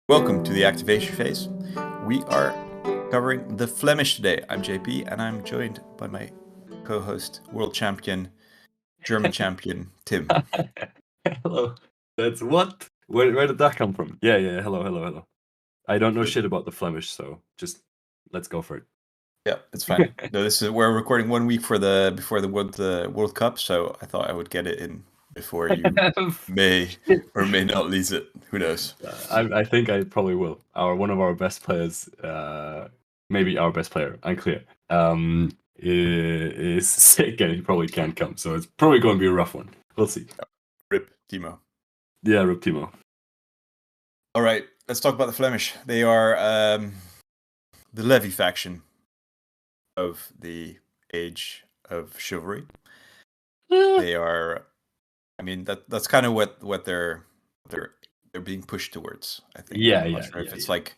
Welcome to the activation phase. We are covering the Flemish today. I'm JP and I'm joined by my co-host, world champion, German champion, Tim. Hello. That's what? Where did that come from? Yeah. Hello. I don't know shit about the Flemish, so just let's go for it. Yeah, it's fine. No, we're recording 1 week before the World Cup, so I thought I would get it in before you may or may not lose it. Who knows? I think I probably will. One of our best players, maybe our best player, unclear, is sick and he probably can't come. So it's probably going to be a rough one. We'll see. Rip Timo. Yeah, Rip Timo. All right, let's talk about the Flemish. They are the Levy faction of the age of Chivalry. They are, I mean, that's kind of what they're being pushed towards, I think. I'm not sure if it's like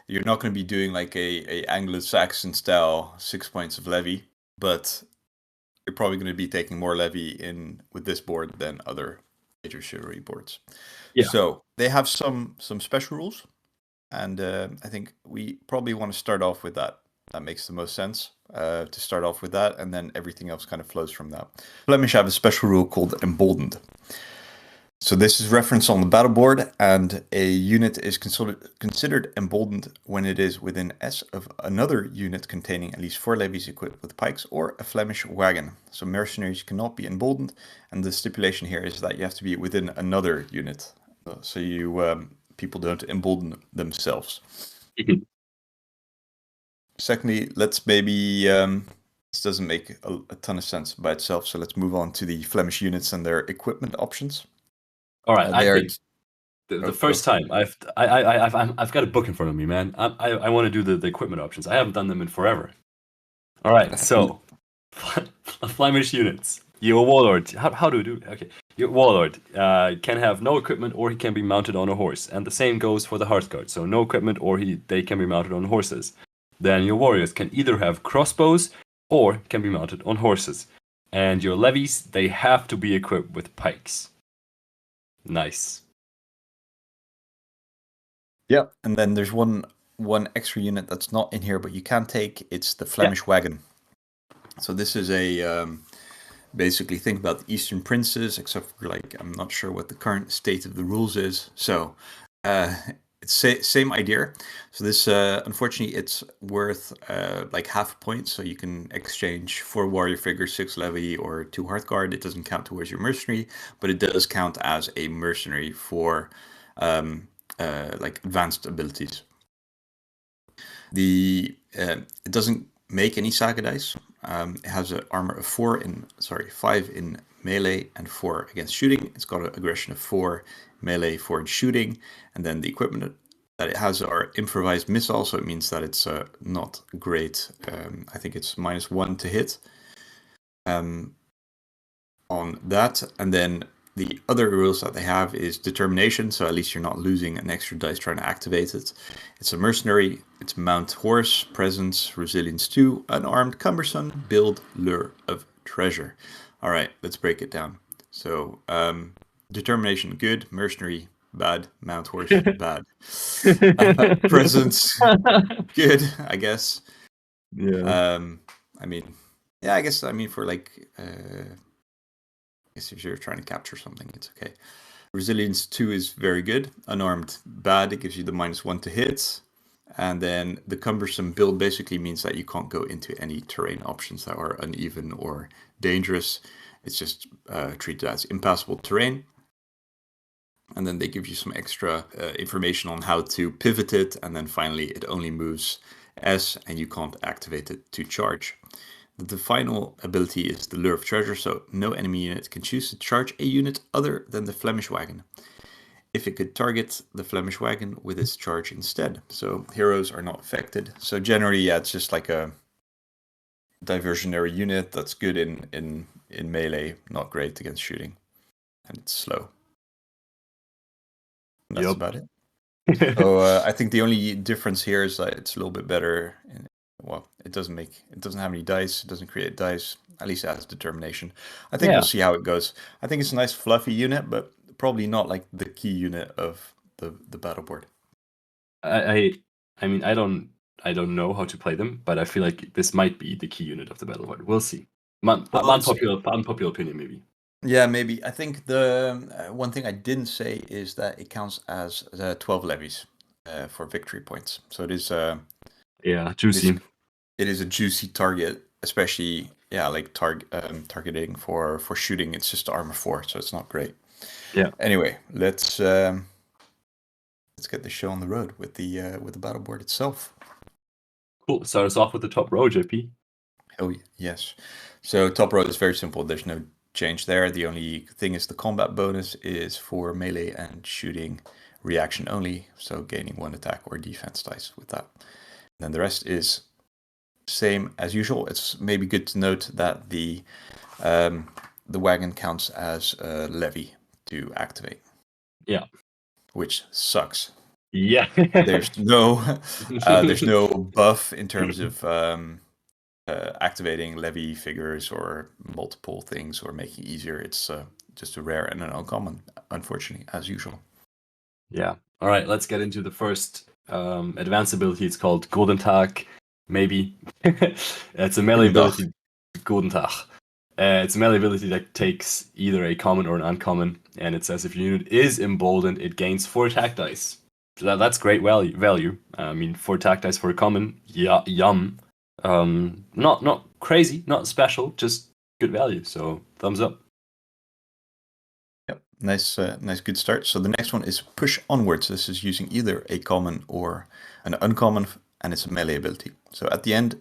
you're not going to be doing like a Anglo-Saxon style 6 points of levy, but you're probably going to be taking more levy in with this board than other Age of Chivalry boards. Yeah. So they have some special rules, and I think we probably want to start off with that. That makes the most sense to start off with that, and then everything else kind of flows from that. Flemish have a special rule called Emboldened. So this is referenced on the battle board, and a unit is considered emboldened when it is within S of another unit containing at least 4 levies equipped with pikes or a Flemish wagon. So mercenaries cannot be emboldened, and the stipulation here is that you have to be within another unit. So you people don't embolden themselves. Secondly, let's maybe this doesn't make a ton of sense by itself, so let's move on to the Flemish units and their equipment options. All right, I think the first time I've got a book in front of me, man. I want to do the equipment options. I haven't done them in forever. All right, so Flemish units. Your warlord. How do we do it? Okay, your warlord can have no equipment, or he can be mounted on a horse, and the same goes for the Hearthguard. So no equipment, or they can be mounted on horses. Then your warriors can either have crossbows or can be mounted on horses, and your levies, they have to be equipped with pikes. Nice. Yeah, and then there's one extra unit that's not in here, but you can take. It's the Flemish wagon. So this is a basically think about the Eastern princes, except for like I'm not sure what the current state of the rules is. So it's same idea. So this unfortunately it's worth like half a point. So you can exchange 4 warrior figures, 6 levy, or 2 Hearthguard. It doesn't count towards your mercenary, but it does count as a mercenary for like advanced abilities. It doesn't make any Saga dice. It has an armor of 5 in melee and 4 against shooting. It's got an aggression of 4, melee 4 in shooting, and then the equipment that it has are improvised missile, so it means that it's not great. I think it's -1 to hit on that, and then the other rules that they have is determination, so at least you're not losing an extra dice trying to activate it. It's a mercenary, it's mount horse, presence, resilience 2, unarmed, cumbersome, build, lure of treasure. All right, let's break it down. So determination, good. Mercenary, bad. Mount horse, bad. Presence, good, I guess. Yeah. I mean, yeah, I guess, for like... if you're trying to capture something, it's okay. Resilience 2 is very good. Unarmed, bad. It gives you the -1 to hit. And then the cumbersome build basically means that you can't go into any terrain options that are uneven or dangerous. It's just treated as impassable terrain. And then they give you some extra information on how to pivot it. And then finally, it only moves S, and you can't activate it to charge. The final ability is the Lure of Treasure, so no enemy unit can choose to charge a unit other than the Flemish wagon if it could target the Flemish wagon with its charge instead. So heroes are not affected. So generally, yeah, it's just like a diversionary unit that's good in melee, not great against shooting, and it's slow. And that's about it. So I think the only difference here is that it's a little bit better. Well, it doesn't have any dice. It doesn't create dice. At least it has determination. I think we'll see how it goes. I think it's a nice fluffy unit, but probably not like the key unit of the battle board. I mean, I don't know how to play them, but I feel like this might be the key unit of the battle board. We'll see. Unpopular opinion, maybe. Yeah, maybe. I think the one thing I didn't say is that it counts as 12 levies for victory points. So it is juicy. It is a juicy target, especially like targeting for shooting. It's just armor 4, so it's not great. Yeah. Anyway, let's get the show on the road with the battle board itself. Cool. Start us off with the top row, JP. Oh yes. So top row is very simple. There's no change there. The only thing is the combat bonus is for melee and shooting reaction only, so gaining 1 attack or defense dice with that. And then the rest is same as usual. It's maybe good to note that the wagon counts as a levy to activate. Yeah. Which sucks. Yeah. There's no buff in terms of activating levy figures or multiple things or making it easier. It's just a rare and an uncommon, unfortunately, as usual. Yeah. All right, let's get into the first advanced ability. It's called Golden Tag. Maybe. It's a melee ability. Golden Tag. It's a melee ability that takes either a common or an uncommon, and it says if your unit is emboldened, it gains 4 attack dice. So that's great value. I mean, 4 attack dice for a common, yum. Not crazy, not special, just good value. So thumbs up. Yep, nice, good start. So the next one is Push Onwards. This is using either a common or an uncommon, and it's a melee ability. So at the end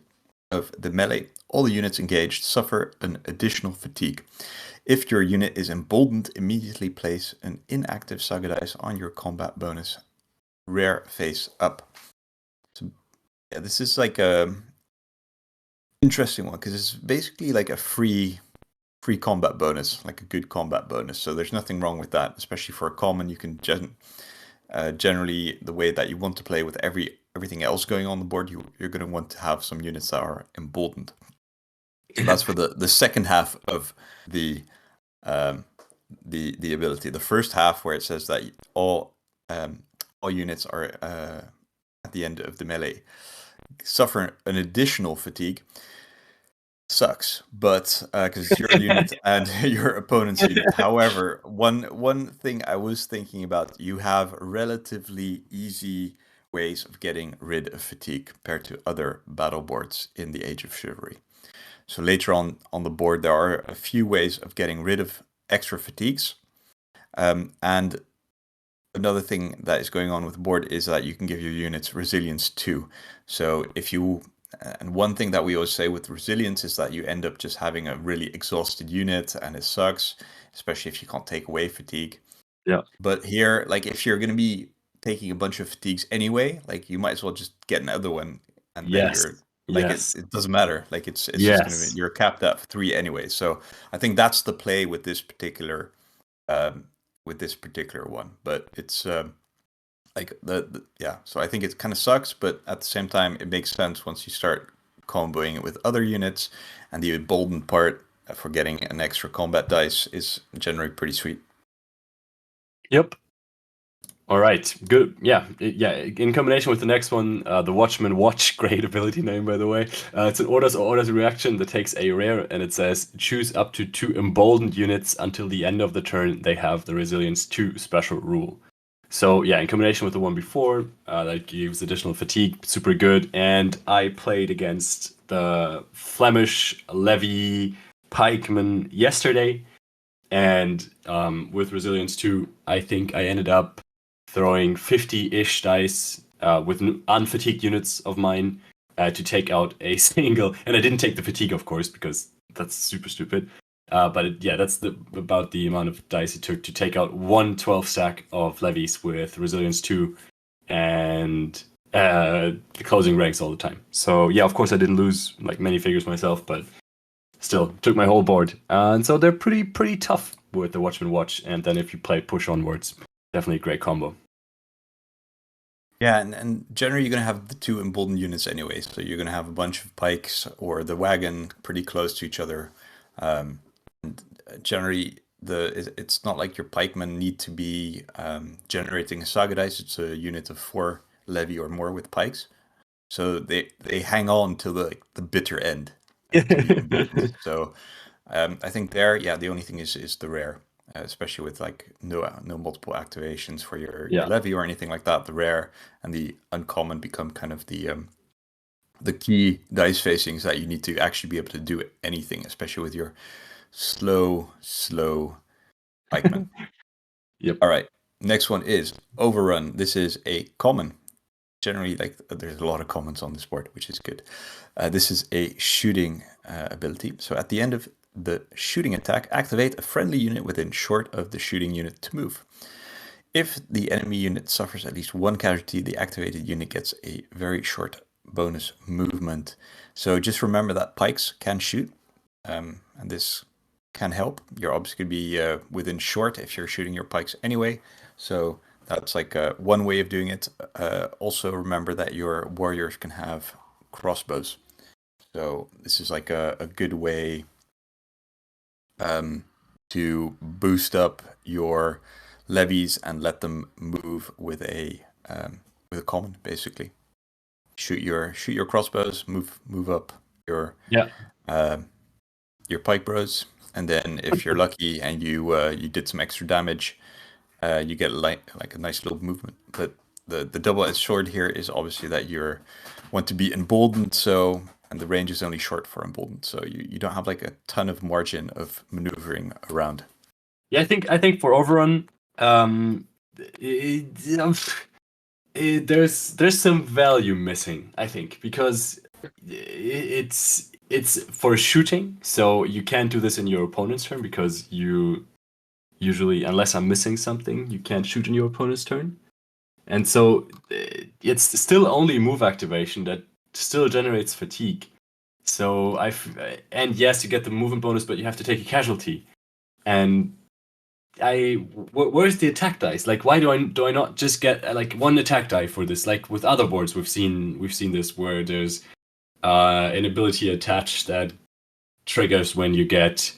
of the melee, all the units engaged suffer an additional fatigue. If your unit is emboldened, immediately place an inactive Saga dice on your combat bonus, rare face up. So yeah, this is like a interesting one because it's basically like a free combat bonus, like a good combat bonus. So there's nothing wrong with that, especially for a common. You can generally, the way that you want to play with everything else going on the board, you're going to want to have some units that are emboldened. So that's for the second half of the ability. The first half, where it says that all units are at the end of the melee suffer an additional fatigue, sucks, but because it's your unit and your opponent's unit. However, one thing I was thinking about, you have relatively easy ways of getting rid of fatigue compared to other battle boards in the Age of Chivalry. So later on the board, there are a few ways of getting rid of extra fatigues. And another thing that is going on with the board is that you can give your units resilience too. So and one thing that we always say with resilience is that you end up just having a really exhausted unit, and it sucks, especially if you can't take away fatigue. Yeah. But here, like if you're going to be taking a bunch of fatigues anyway, like you might as well just get another one, and then you're like it doesn't matter. Like it's just going to be, you're capped at 3 anyway. So I think that's the play with this particular one. But it's like so I think it kind of sucks, but at the same time it makes sense once you start comboing it with other units, and the emboldened part for getting an extra combat dice is generally pretty sweet. Yep. All right, good. Yeah. In combination with the next one, the Watchman Watch, great ability name, by the way. It's an orders reaction that takes a rare, and it says choose up to 2 emboldened units until the end of the turn. They have the Resilience 2 special rule. So yeah, in combination with the one before, that gives additional fatigue, super good. And I played against the Flemish Levy Pikeman yesterday, and with Resilience 2, I think I ended up throwing 50-ish dice with unfatigued units of mine to take out a single. And I didn't take the fatigue, of course, because that's super stupid. But that's about the amount of dice it took to take out 1 12-stack of levies with Resilience 2 and the closing ranks all the time. So yeah, of course I didn't lose like many figures myself, but still took my whole board. And so they're pretty tough with the Watchman Watch. And then if you play Push Onwards, definitely a great combo. Yeah, and generally you're going to have the 2 emboldened units anyway. So you're going to have a bunch of pikes or the wagon pretty close to each other. Generally, it's not like your pikemen need to be generating a Saga dice. It's a unit of 4 levy or more with pikes. So they hang on till the bitter end to be emboldened. So I think there, the only thing is the rare, especially with like no multiple activations for your levy or anything like that. The rare and the uncommon become kind of the key dice facings that you need to actually be able to do anything, especially with your slow pikemen. Yep. All right. Next one is Overrun. This is a common. Generally, like there's a lot of commons on this board, which is good. This is a shooting ability. So at the end of the shooting attack, activate a friendly unit within short of the shooting unit to move. If the enemy unit suffers at least one casualty, the activated unit gets a very short bonus movement. So just remember that pikes can shoot, and this can help. You're obviously going to be within short if you're shooting your pikes anyway. So that's like one way of doing it. Also remember that your warriors can have crossbows. So this is like a good way to boost up your levies and let them move with a common, basically. Shoot your crossbows, move up your pike bros, and then if you're lucky and you did some extra damage, you get like a nice little movement. But the double-edged sword here is obviously that you want to be emboldened, and the range is only short for emboldened, so you don't have like a ton of margin of maneuvering around. Yeah, I think for Overrun, there's some value missing, I think, because it's for shooting, so you can't do this in your opponent's turn because you usually, unless I'm missing something, you can't shoot in your opponent's turn. And so it's still only move activation that still generates fatigue. So and yes, you get the movement bonus, but you have to take a casualty. And where's the attack dice? Like, why do I not just get like one attack die for this? Like with other boards, we've seen this where there's an ability attached that triggers when you get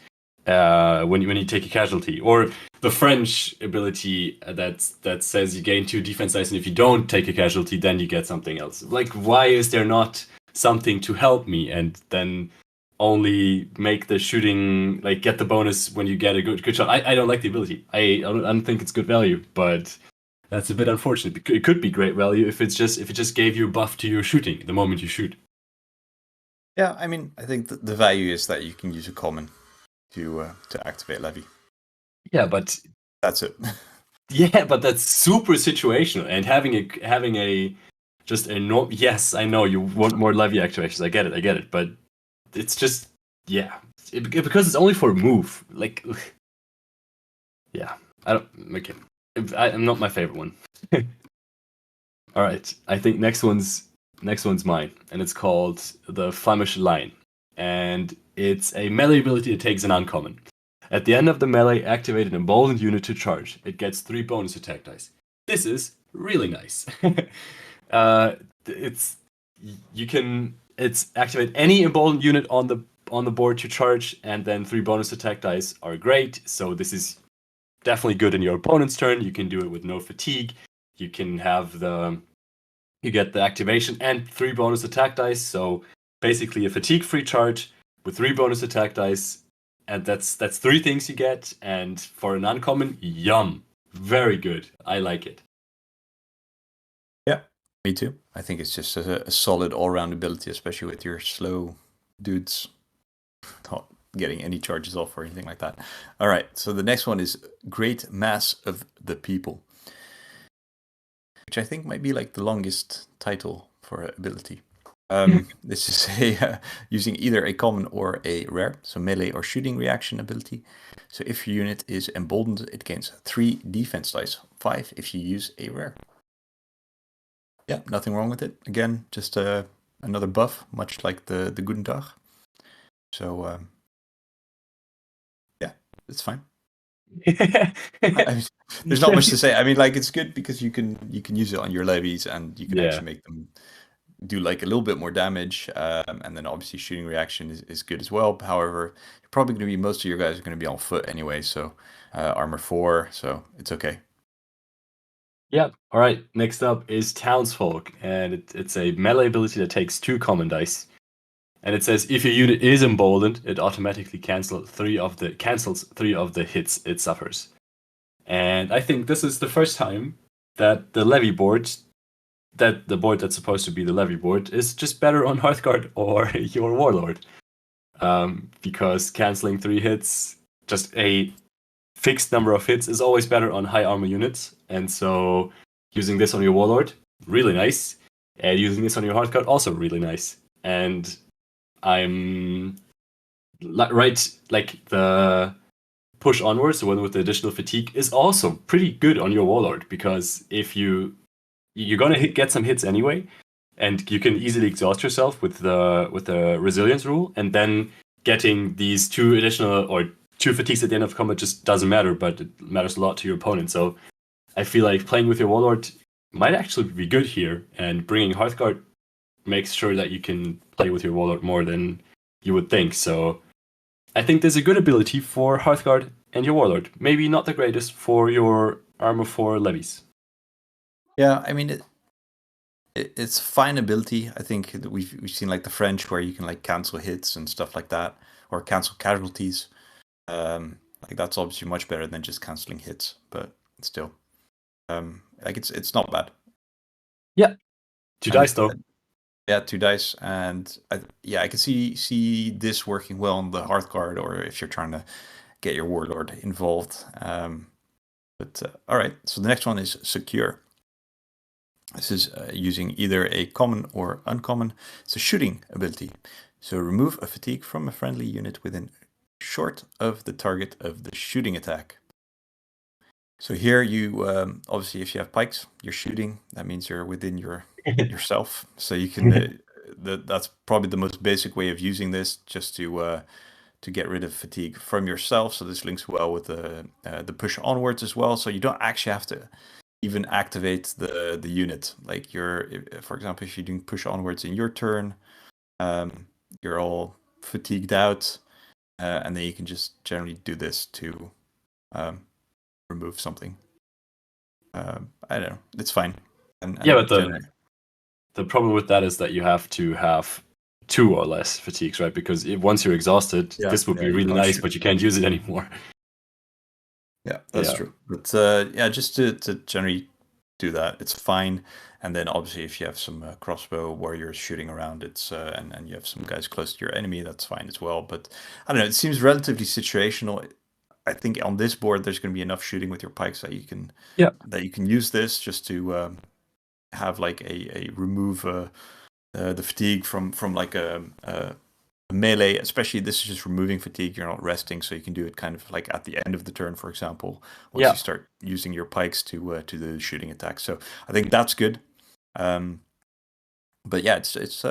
when you take a casualty, or the French ability that says you gain 2 defense dice, and if you don't take a casualty, then you get something else. Like, why is there not something to help me, and then only make the shooting, like, get the bonus when you get a good shot? I don't like the ability. I don't think it's good value, but that's a bit unfortunate. It could be great value if it just gave you a buff to your shooting the moment you shoot. Yeah, I mean, I think the value is that you can use a common to activate levy. Yeah, but that's it. Yeah, but that's super situational, and having a just a no. Yes, I know you want more levy activations. I get it, but it's just because it's only for a move. Like, yeah, I don't. Okay, I'm not my favorite one. All right, I think next one's mine, and it's called the Flemish Line, and it's a melee ability that takes an uncommon. At the end of the melee, activate an emboldened unit to charge. It gets 3 bonus attack dice. This is really nice. It's activate any emboldened unit on the board to charge, and then 3 bonus attack dice are great. So this is definitely good in your opponent's turn. You can do it with no fatigue. You can have you get the activation and 3 bonus attack dice. So basically a fatigue-free charge with 3 bonus attack dice. And that's 3 things you get, and for an uncommon, yum. Very good. I like it. Yeah, me too. I think it's just a solid all-round ability, especially with your slow dudes not getting any charges off or anything like that. All right, so the next one is Great Mass of the People, which I think might be like the longest title for an ability. This is using either a common or a rare, so melee or shooting reaction ability. So if your unit is emboldened, it gains 3 defense dice, 5 if you use a rare. Yeah, nothing wrong with it. Again, just another buff, much like the Guten Tag. So yeah, it's fine. There's not much to say. I mean, like, it's good because you can use it on your levies, and you can actually make them do like a little bit more damage, and then obviously shooting reaction is good as well. However, you're probably going to be, most of your guys are going to be on foot anyway, so armor 4, so it's okay. Yeah. All right. Next up is Townsfolk, and it's a melee ability that takes 2 common dice. And it says if your unit is emboldened, it automatically cancels 3 of the hits it suffers. And I think this is the first time that the levy board, that the board that's supposed to be the levy board, is just better on Hearthguard or your Warlord. Because canceling 3 hits, just a fixed number of hits, is always better on high armor units. And so using this on your Warlord, really nice. And using this on your Hearthguard, also really nice. And I'm the push onwards, the one with the additional fatigue, is also pretty good on your Warlord, because if you're gonna get some hits anyway, and you can easily exhaust yourself with the resilience rule, and then getting these 2 additional or 2 fatigues at the end of combat just doesn't matter, but it matters a lot to your opponent. So I feel like playing with your Warlord might actually be good here, and bringing Hearthguard makes sure that you can play with your Warlord more than you would think. So I think there's a good ability for Hearthguard and your Warlord. Maybe not the greatest for your Armor 4 levies. Yeah, I mean, it's fine ability. I think that we've seen like the French where you can like cancel hits and stuff like that, or cancel casualties. Like that's obviously much better than just canceling hits, but still, like it's not bad. Yeah, 2 dice though. Yeah, 2 dice, and I can see this working well on the Hearthguard, or if you're trying to get your Warlord involved. But all right, so the next one is Secure. This is using either a common or uncommon. It's a shooting ability. So remove a fatigue from a friendly unit within short of the target of the shooting attack. So here you obviously, if you have pikes, you're shooting. That means you're within yourself. So you can. That's probably the most basic way of using this, just to get rid of fatigue from yourself. So this links well with the push onwards as well. So you don't actually have to even activate the unit. Like for example, if you're doing push onwards in your turn, you're all fatigued out, and then you can just generally do this to remove something. I don't know. It's fine. But the problem with that is that you have to have 2 or less fatigues, right? Because once you're exhausted, this would be really nice, but you can't use it anymore. Yeah, that's true. But just to generally do that, it's fine. And then obviously, if you have some crossbow warriors shooting around, it's and you have some guys close to your enemy, that's fine as well. But I don't know. It seems relatively situational. I think on this board, there's going to be enough shooting with your pikes that you can use this just to have like a remove the fatigue from like a melee. Especially this is just removing fatigue. You're not resting, so you can do it kind of like at the end of the turn, for example, once you start using your pikes to the shooting attack. So I think that's good. But yeah, it's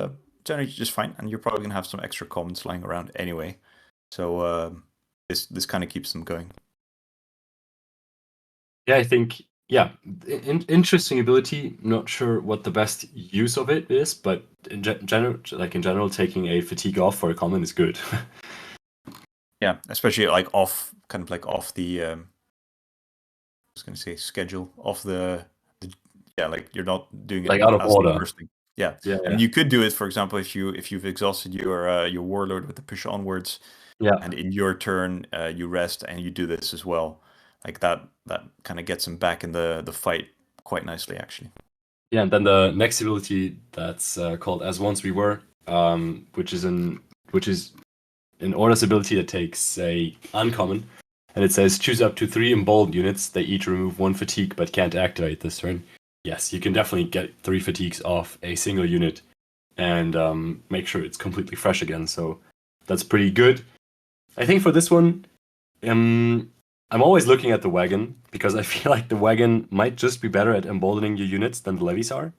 generally just fine, and you're probably gonna have some extra commons lying around anyway. So this kind of keeps them going. Yeah, I think interesting ability. Not sure what the best use of it is, but in general, taking a fatigue off for a common is good. Yeah, especially like off the. I was gonna say schedule off the like you're not doing it like out of order. Yeah. And you could do it, for example, if you've exhausted your Warlord with the push onwards. Yeah. And in your turn, you rest and you do this as well. Like that kind of gets him back in the fight quite nicely, actually. Yeah, and then the next ability that's called As Once We Were, which is an Order's ability that takes a uncommon, and it says choose up to 3 emboldened units. They each remove 1 fatigue but can't activate this turn. Yes, you can definitely get 3 fatigues off a single unit and make sure it's completely fresh again. So that's pretty good. I think for this one, I'm always looking at the wagon, because I feel like the wagon might just be better at emboldening your units than the levies are.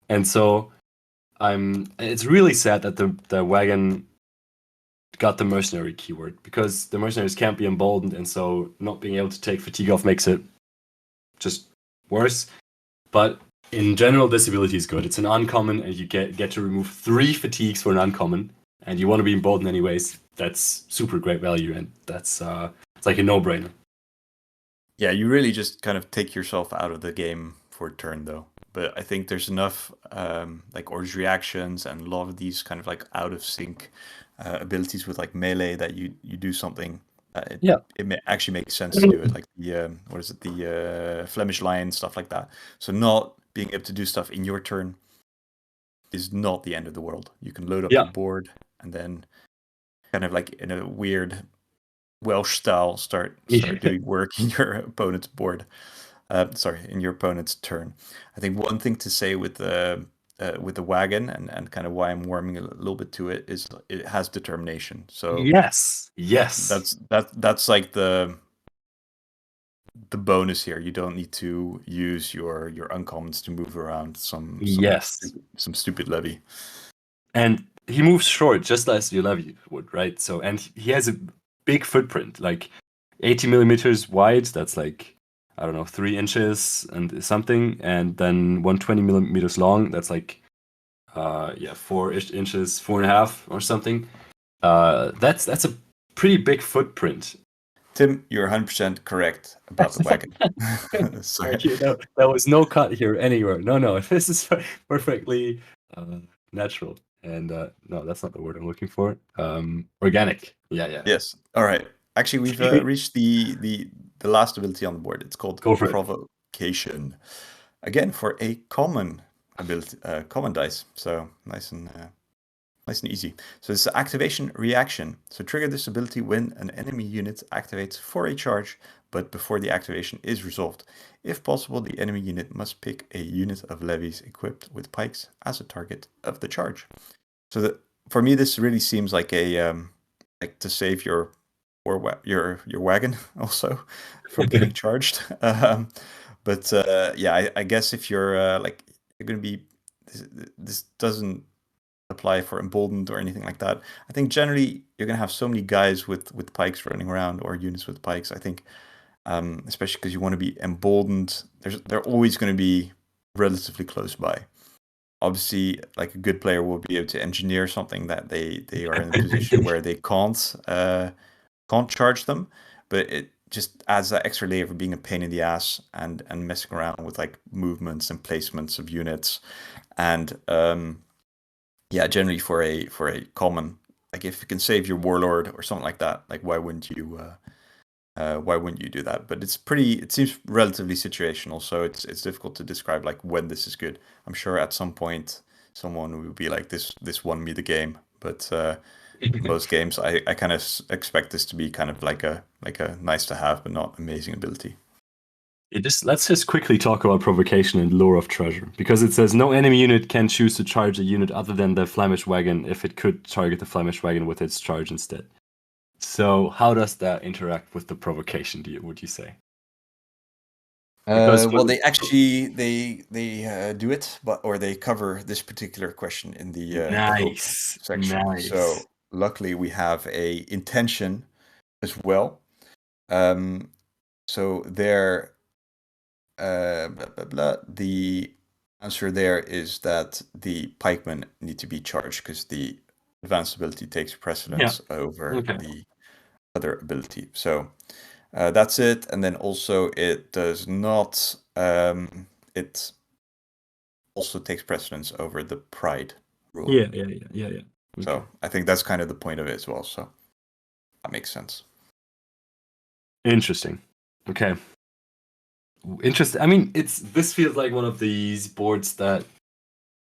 And so it's really sad that the wagon got the mercenary keyword, because the mercenaries can't be emboldened, and so not being able to take fatigue off makes it just worse. But in general, this ability is good. It's an uncommon, and you get to remove 3 fatigues for an uncommon, and you want to be emboldened anyways. That's super great value, and that's it's like a no-brainer. Yeah, you really just kind of take yourself out of the game for turn though. But I think there's enough like orders reactions and a lot of these kind of like out of sync abilities with like melee that you do something. It actually makes sense to do it, like the what is it, the Flemish lion, stuff like that. So not being able to do stuff in your turn is not the end of the world. You can load up your board and then kind of like in a weird Welsh style start doing work in your opponent's board. In your opponent's turn. I think one thing to say with the wagon and kind of why I'm warming a little bit to it is it has determination. So yes, that's like the bonus here. You don't need to use your uncommons to move around some stupid levy. And he moves short just as your levy would, right? So, and he has a big footprint, like 80 millimeters wide. That's like, I don't know, 3 inches and something, and then 120 millimeters long. That's like, 4 inches, 4.5 or something. That's a pretty big footprint. Tim, you're 100% correct about the wagon. Sorry, there was no cut here anywhere. No, this is perfectly natural. And no, that's not the word I'm looking for. Organic. Yeah. Yes. All right. Actually, we've reached the last ability on the board. It's called Provocation. Again, for a common ability, common dice. So nice and easy. So it's activation reaction. So trigger this ability when an enemy unit activates for a charge, but before the activation is resolved. If possible, the enemy unit must pick a unit of levies equipped with pikes as a target of the charge. So for me, this really seems like a like to save your wagon also from getting charged. But yeah, I guess if you're like you're going to be this doesn't apply for emboldened or anything like that. I think generally you're going to have so many guys with pikes running around or units with pikes. I think especially because you want to be emboldened, they're always going to be relatively close by. Obviously, like a good player will be able to engineer something that they are in a position where they can't charge them, but it just adds that extra layer of being a pain in the ass and messing around with like movements and placements of units. And yeah, generally for a common, like if you can save your warlord or something like that, like why wouldn't you do that? But it seems relatively situational, so it's difficult to describe like when this is good. I'm sure at some point someone will be like, this won me the game, but most games I kind of expect this to be kind of like a nice to have but not amazing ability. Let's just quickly talk about provocation and lure of treasure, because it says no enemy unit can choose to charge a unit other than the Flemish wagon if it could target the Flemish wagon with its charge instead. So how does that interact with the provocation, would you say? Well, they actually they do it, or they cover this particular question in the hope section. Nice. So luckily we have a intention as well. So there, the answer there is that the pikemen need to be charged because the advanced ability takes precedence over the other ability. So that's it. And then also it does not, it also takes precedence over the pride rule. Yeah. Okay. So I think that's kind of the point of it as well. So that makes sense. Interesting. Okay. Interesting. I mean, this feels like one of these boards that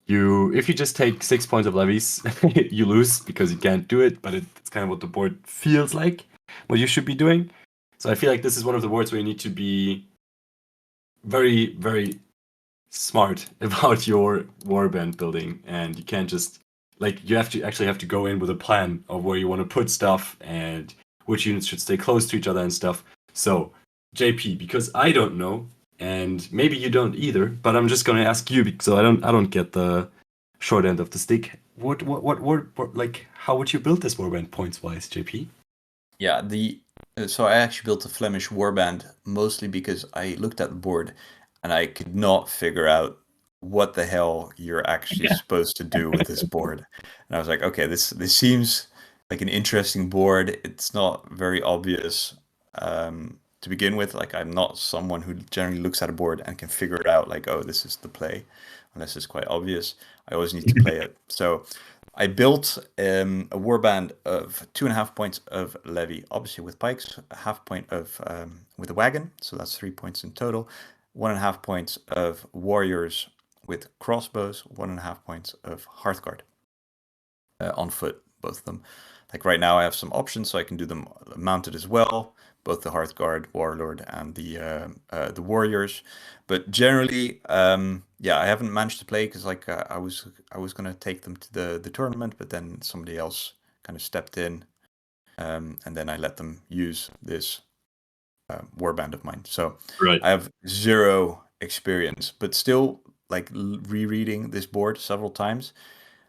if you just take 6 points of levies, you lose because you can't do it, but it's kind of what the board feels like, what you should be doing. So I feel like this is one of the boards where you need to be very, very smart about your warband building, and you can't just you have to go in with a plan of where you want to put stuff and which units should stay close to each other and stuff. So JP, because I don't know, and maybe you don't either, but I'm just gonna ask you because I don't get the short end of the stick. What how would you build this warband points wise, JP? Yeah, so I actually built a Flemish warband mostly because I looked at the board and I could not figure out what the hell you're actually supposed to do with this board. And I was like, okay, this seems like an interesting board. It's not very obvious to to begin with. Like, I'm not someone who generally looks at a board and can figure it out, like, oh, this is the play, unless it's quite obvious. I always need to play it. So I built a warband of 2.5 points of levy, obviously with pikes, a half point of with a wagon, so that's 3 points in total, 1.5 points of warriors with crossbows, 1.5 points of Hearthguard on foot, both of them. Like right now I have some options, so I can do them mounted as well, both the Hearthguard, Warlord, and the warriors. But generally, yeah, I haven't managed to play because like I was gonna take them to the tournament, but then somebody else kind of stepped in, and then I let them use this warband of mine. So Right. I have 0 experience, but still like rereading this board several times.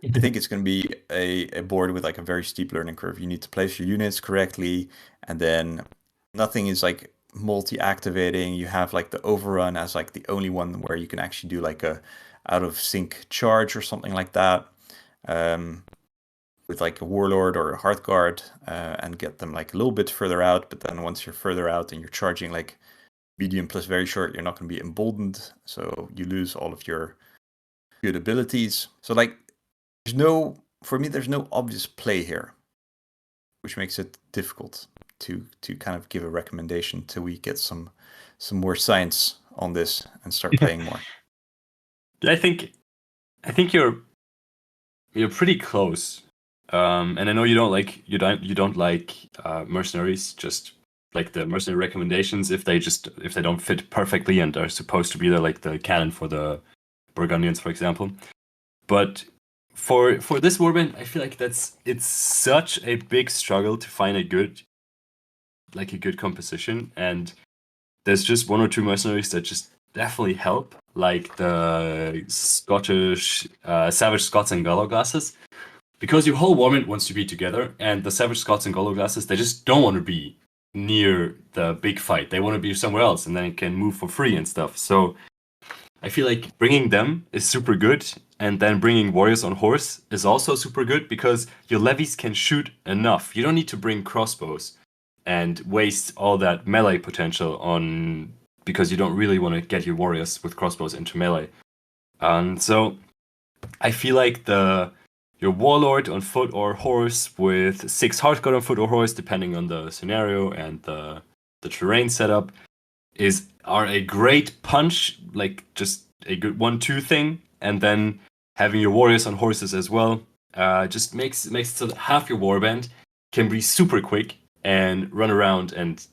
I think it's going to be a board with like a very steep learning curve. You need to place your units correctly, and then nothing is like multi-activating. You have like the overrun as like the only one where you can actually do like a out of sync charge or something like that, with like a warlord or a Hearthguard, and get them like a little bit further out. But then once you're further out and you're charging like medium plus very short, you're not going to be emboldened, so you lose all of your good abilities. So like for me there's no obvious play here, which makes it difficult to kind of give a recommendation till we get some more science on this and start playing more. I think you're pretty close. And I know you don't like mercenaries, just like the mercenary recommendations if they don't fit perfectly and are supposed to be there, like the cannon for the Burgundians, for example. But for this warband, I feel like it's such a big struggle to find a good composition, and there's just 1 or 2 mercenaries that just definitely help, like the Scottish Savage Scots and Gallo Glasses, because your whole warband wants to be together, and the Savage Scots and Gallo Glasses, they just don't want to be near the big fight. They want to be somewhere else, and then it can move for free and stuff. So I feel like bringing them is super good, and then bringing warriors on horse is also super good because your levies can shoot enough. You don't need to bring crossbows and waste all that melee potential on, because you don't really want to get your warriors with crossbows into melee. So I feel like your warlord on foot or horse with 6 Hearthguard on foot or horse, depending on the scenario and the terrain setup, are a great punch, like just a good 1-2 thing, and then having your warriors on horses as well just makes it so that half your warband can be super quick and run around and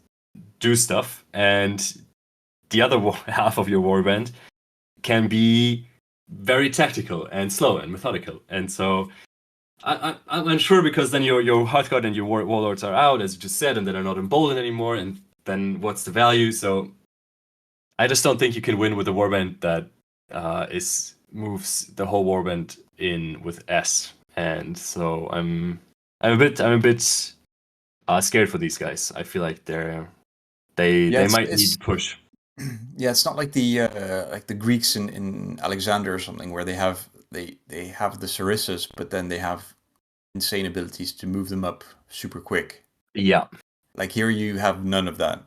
do stuff, and the other half of your warband can be very tactical and slow and methodical. And so I'm unsure, because then your Hearthguard and your warlords are out, as you just said, and then are not emboldened anymore, and then what's the value? So I just don't think you can win with a warband that moves the whole warband in with S. And so I'm a bit scared for these guys. I feel like they might need to push. Yeah, it's not like the Greeks in Alexander or something, where they have the Sarissas, but then they have insane abilities to move them up super quick. Yeah. Like here you have none of that.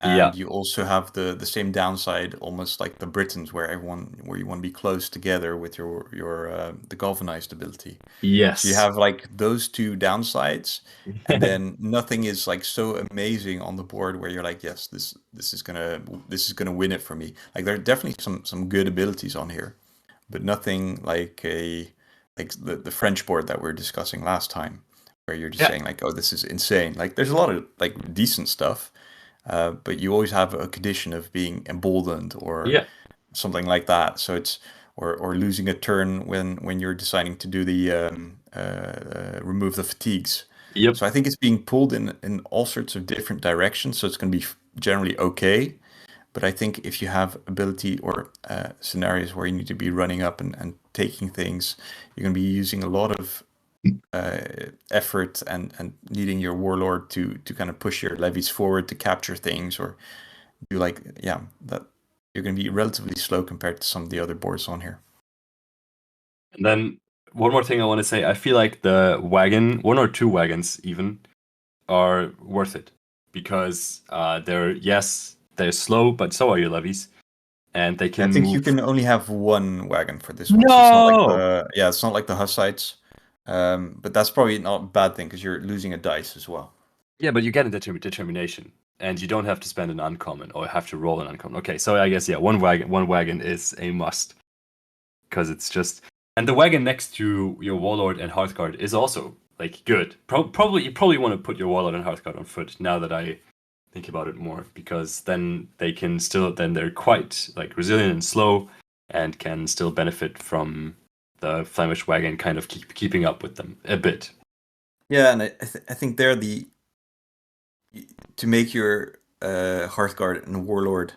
And you also have the same downside, almost like the Britons, where you want to be close together with your the galvanized ability. Yes. So you have like those 2 downsides, and then nothing is like so amazing on the board where you're like, yes, this is gonna win it for me. Like there are definitely some good abilities on here, but nothing like the French board that we were discussing last time, where you're just saying like, oh, this is insane. Like there's a lot of like decent stuff. But you always have a condition of being emboldened or something like that. So it's or losing a turn when you're deciding to do the remove the fatigues. Yep. So I think it's being pulled in all sorts of different directions. So it's going to be generally okay. But I think if you have ability or scenarios where you need to be running up and taking things, you're going to be using a lot of effort and needing your warlord to kind of push your levies forward to capture things, or do like that you're going to be relatively slow compared to some of the other boards on here. And then one more thing I want to say, I feel like the wagon, 1 or 2 wagons even, are worth it, because they're slow, but so are your levies, and they can. I think move... you can only have one wagon for this one. No, so it's not like the Hussites, but that's probably not a bad thing because you're losing a dice as well. Yeah, but you get a determination, and you don't have to spend an uncommon or have to roll an uncommon. Okay, so I guess one wagon is a must because it's just, and the wagon next to your warlord and hearthguard is also like good. Probably you probably want to put your warlord and hearthguard on foot now that I think about it more, because then they're quite like resilient and slow and can still benefit from the Flemish wagon kind of keeping up with them a bit. Yeah, and I think they're to make your Hearthguard and Warlord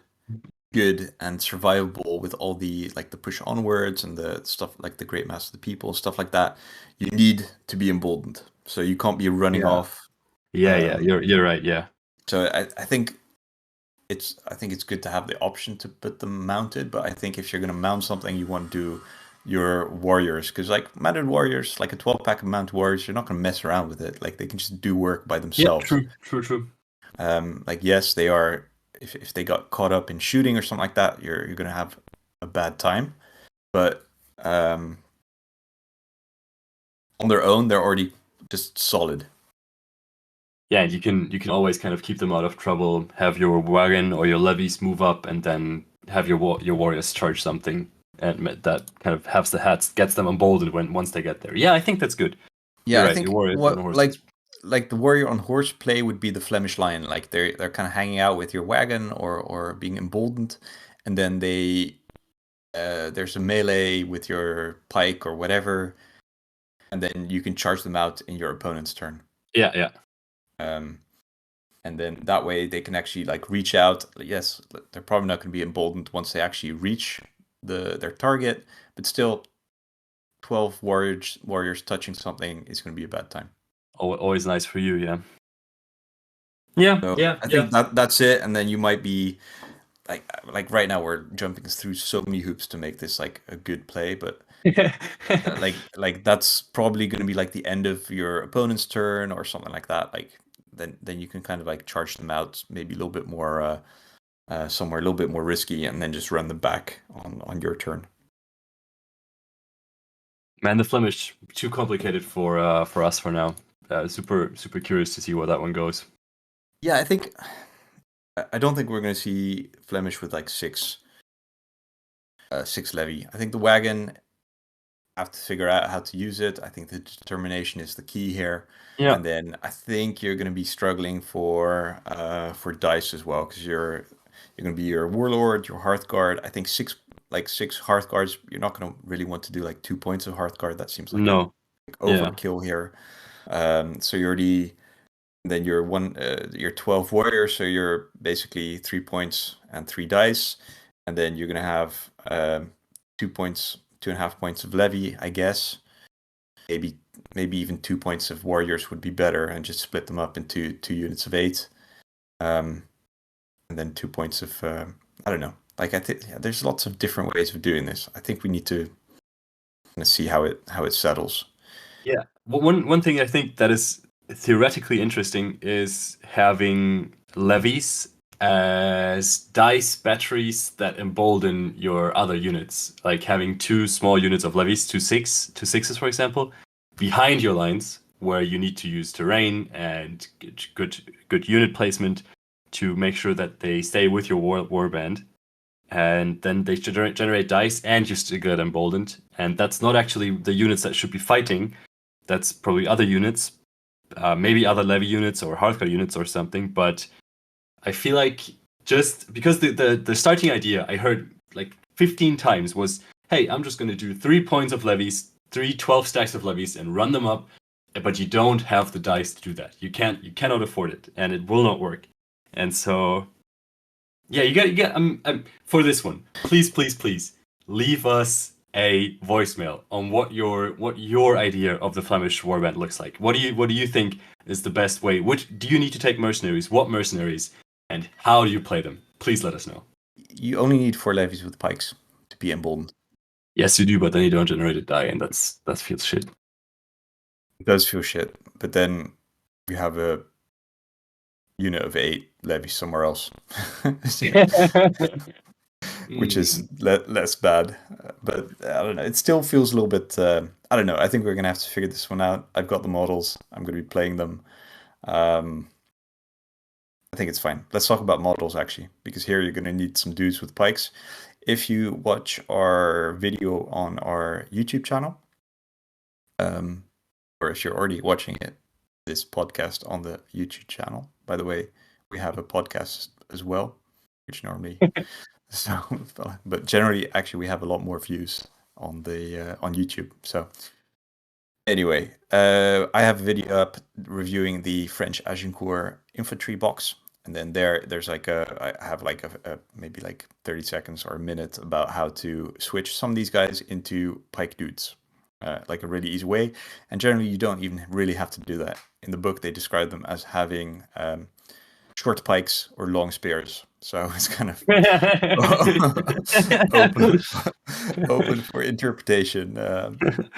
good and survivable with all the like the push onwards and the stuff like the Great Mass of the People, stuff like that, you need to be emboldened. So you can't be running off. Yeah, you're right. Yeah. So I think it's good to have the option to put them mounted, but I think if you're going to mount something, you want to do your warriors, because like mounted warriors, like a 12-pack of mounted warriors, you're not going to mess around with it. Like they can just do work by themselves. Yeah, true. Like yes, they are. If they got caught up in shooting or something like that, you're going to have a bad time. But on their own, they're already just solid. Yeah, you can always kind of keep them out of trouble. Have your wagon or your levies move up, and then have your warriors charge something, and that kind of has the hats, gets them emboldened once they get there. Yeah, I think that's good. Yeah, I think like the warrior on horse play would be the Flemish lion. Like they're kind of hanging out with your wagon or being emboldened, and then there's a melee with your pike or whatever, and then you can charge them out in your opponent's turn. Yeah. And then that way they can actually like reach out. Yes, they're probably not going to be emboldened once they actually reach their target, but still 12 warriors touching something is going to be a bad time. Always nice for you, yeah. So I think that's it, and then you might be like right now we're jumping through so many hoops to make this like a good play, but like that's probably going to be like the end of your opponent's turn or something like that. Like then you can kind of like charge them out maybe a little bit more somewhere a little bit more risky, and then just run them back on your turn. Man, the Flemish too complicated for us for now. Super curious to see where that one goes. Yeah, I don't think we're going to see Flemish with like six levy. I think the wagon have to figure out how to use it. I think the determination is the key here. Yeah. And then I think you're going to be struggling for dice as well, because you're going to be your warlord, your hearthguard. I think six hearthguards. You're not going to really want to do like 2 points of hearthguard. That seems like overkill here. So you're then you're 12 warriors, so you're basically 3 points and 3 dice, and then you're gonna have 2 points, 2.5 points of levy, I guess. Maybe even 2 points of warriors would be better, and just split them up into 2 units of 8, and then 2 points of I don't know. Like there's lots of different ways of doing this. I think we need to see how it settles. Yeah, one thing I think that is theoretically interesting is having levies as dice batteries that embolden your other units, like having 2 small units of levies, 2 sixes, for example, behind your lines where you need to use terrain and good unit placement to make sure that they stay with your warband, and then they generate dice and you still get emboldened. And that's not actually the units that should be fighting. That's probably other units, maybe other levy units or hearthguard units or something. But I feel like just because the starting idea I heard like 15 times was, hey, I'm just going to do 3 points of levies, 12 stacks of levies, and run them up. But you don't have the dice to do that. You cannot afford it, and it will not work. And so, yeah, you get. For this one, please leave us a voicemail on what your idea of the Flemish warband looks like. What do you think is the best way? Do you need to take mercenaries? What mercenaries? And how do you play them? Please let us know. You only need 4 levies with pikes to be emboldened. Yes, you do, but then you don't generate a die, and that feels shit. It does feel shit, but then you have unit of 8 levies somewhere else, which is less bad. But I don't know. It still feels a little bit. I don't know. I think we're gonna have to figure this one out. I've got the models. I'm gonna be playing them. I think it's fine. Let's talk about models actually, because here you're gonna need some dudes with pikes. If you watch our video on our YouTube channel, or if you're already watching this podcast on the YouTube channel, by the way, we have a podcast as well, which normally, but generally, actually, we have a lot more views on the on YouTube. So anyway, I have a video up reviewing the French Agincourt infantry box. And then there's like I have like a maybe like 30 seconds or a minute about how to switch some of these guys into pike dudes, like a really easy way. And generally, you don't even really have to do that. In the book, they describe them as having short pikes or long spears. So it's kind of open for interpretation.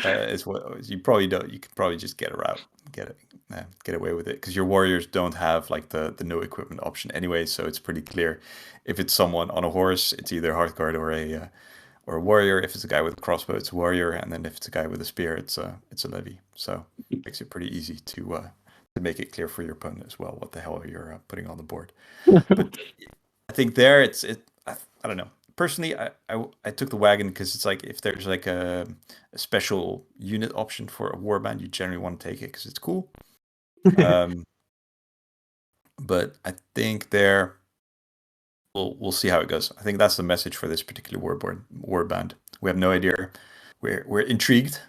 Is what you probably don't. You can probably just get away with it, because your warriors don't have like the no equipment option anyway. So it's pretty clear. If it's someone on a horse, it's either Hearthguard or a warrior. If it's a guy with a crossbow, it's a warrior, and then if it's a guy with a spear, it's a levy. So it makes it pretty easy to make it clear for your opponent as well what the hell you're putting on the board. But I think there I don't know. Personally, I took the wagon because it's like if there's like a special unit option for a warband, you generally want to take it because it's cool. But I think there we'll see how it goes. I think that's the message for this particular warband. We have no idea. We're intrigued.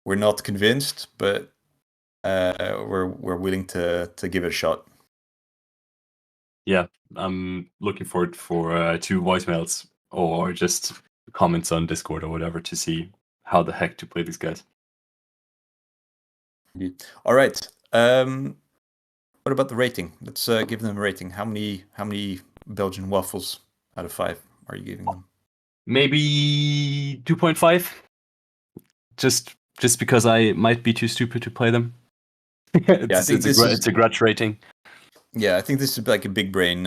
We're not convinced, but we're willing to give it a shot. Yeah, I'm looking forward for 2 voicemails or just comments on Discord or whatever to see how the heck to play these guys. All right. What about the rating? Let's give them a rating. How many Belgian waffles out of 5 are you giving them? Maybe 2.5. Just because I might be too stupid to play them. It's a grudge rating. Yeah, I think this is like a big brain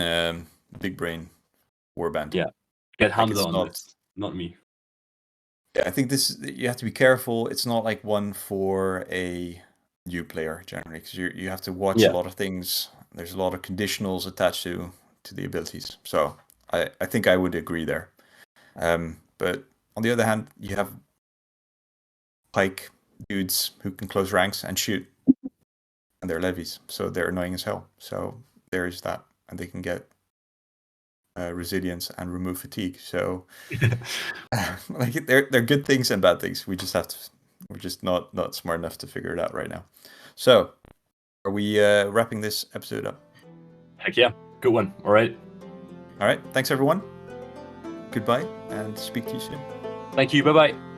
warband. Yeah, get Hamza on this, not me. Yeah, I think you have to be careful. It's not like one for a new player generally, because you have to watch a lot of things. There's a lot of conditionals attached to the abilities. So I think I would agree there. But on the other hand, you have pike dudes who can close ranks and shoot, and they're levies, so they're annoying as hell. So there is that, and they can get resilience and remove fatigue. So like they're good things and bad things. We're just not smart enough to figure it out right now. So are we wrapping this episode up? Heck yeah, good one. All right, thanks everyone. Goodbye, and speak to you soon. Thank you. Bye bye.